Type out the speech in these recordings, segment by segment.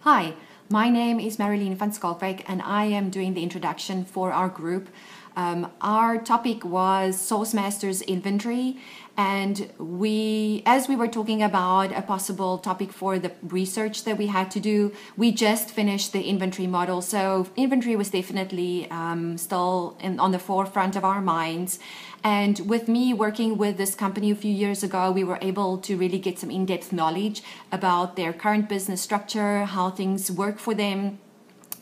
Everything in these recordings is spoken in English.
Hi, my name is Marilyn van Skalkwyk and I am doing the introduction for our group. Our topic was Sourcemasters inventory, and as we were talking about a possible topic for the research that we had to do, we just finished the inventory model. So inventory was definitely still on the forefront of our minds. And with me working with this company a few years ago, we were able to really get some in-depth knowledge about their current business structure, how things work for them,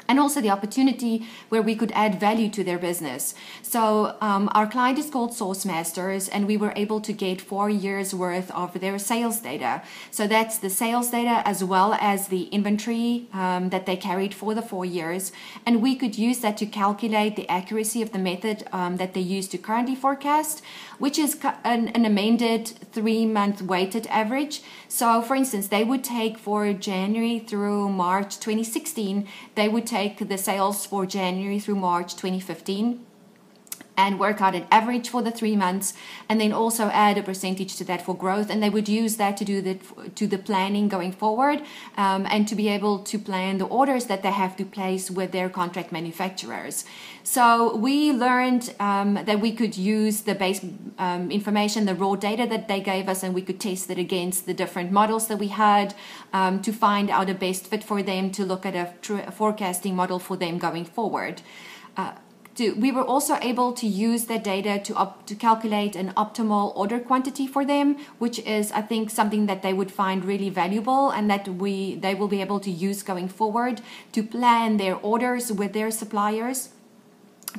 and also the opportunity where we could add value to their business. So our client is called Sourcemasters, and we were able to get 4 years worth of their sales data. So that's the sales data as well as the inventory that they carried for the 4 years. And we could use that to calculate the accuracy of the method that they use to currently forecast, which is an amended 3-month weighted average. So for instance, they would take for January through March 2016, they would take the sales for January through March 2015 and work out an average for the 3 months, and then also add a percentage to that for growth. And they would use that to do the planning going forward, and to be able to plan the orders that they have to place with their contract manufacturers. So we learned that we could use the base information, the raw data that they gave us, and we could test it against the different models that we had to find out a best fit for them, to look at a forecasting model for them going forward. We were also able to use that data to calculate an optimal order quantity for them, which is, I think, something that they would find really valuable, and that they will be able to use going forward to plan their orders with their suppliers,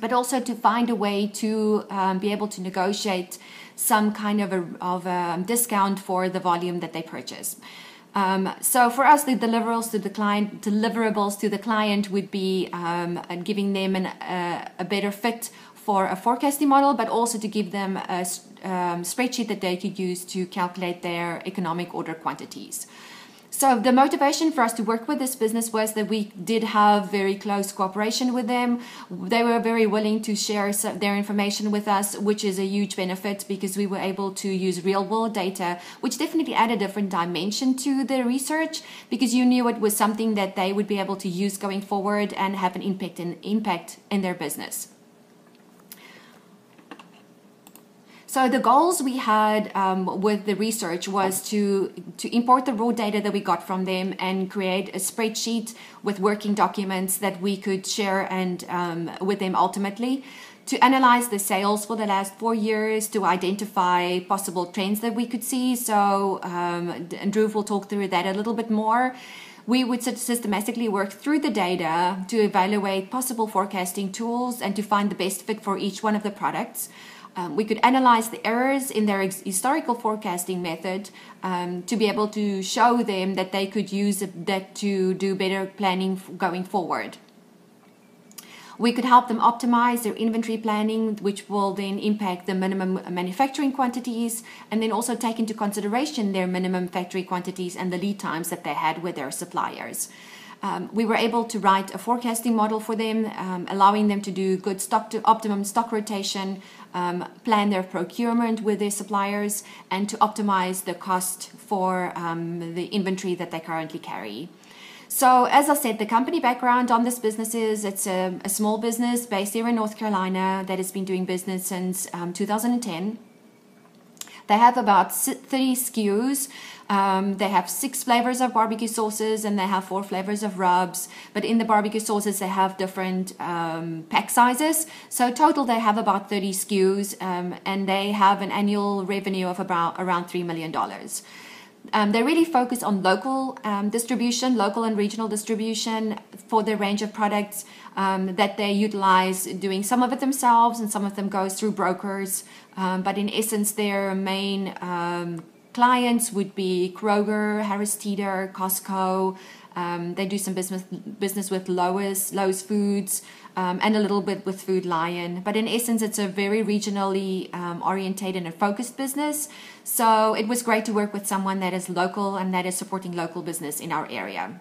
but also to find a way to be able to negotiate some kind of a discount for the volume that they purchase. So for us, the deliverables to the client would be giving them a better fit for a forecasting model, but also to give them a spreadsheet that they could use to calculate their economic order quantities. So the motivation for us to work with this business was that we did have very close cooperation with them. They were very willing to share their information with us, which is a huge benefit because we were able to use real world data, which definitely added a different dimension to the research, because you knew it was something that they would be able to use going forward and have an impact in their business. So the goals we had with the research was to import the raw data that we got from them and create a spreadsheet with working documents that we could share and with them ultimately, to analyze the sales for the last 4 years, to identify possible trends that we could see. So and Drew will talk through that a little bit more. We would systematically work through the data to evaluate possible forecasting tools and to find the best fit for each one of the products. We could analyze the errors in their historical forecasting method to be able to show them that they could use that to do better planning going forward. We could help them optimize their inventory planning, which will then impact the minimum manufacturing quantities, and then also take into consideration their minimum factory quantities and the lead times that they had with their suppliers. We were able to write a forecasting model for them, allowing them to do good optimum stock rotation, plan their procurement with their suppliers, and to optimize the cost for the inventory that they currently carry. So as I said, the company background on this business is it's a small business based here in North Carolina that has been doing business since 2010. They have about 30 SKUs. They have 6 flavors of barbecue sauces, and they have 4 flavors of rubs. But in the barbecue sauces, they have different pack sizes. So total, they have about 30 SKUs, and they have an annual revenue of around $3 million. They really focus on local distribution, local and regional distribution for their range of products that they utilize, doing some of it themselves and some of them goes through brokers. But in essence, their main clients would be Kroger, Harris Teeter, Costco. They do some business with Lowe's Foods, and a little bit with Food Lion. But in essence, it's a very regionally orientated and focused business. So it was great to work with someone that is local and that is supporting local business in our area.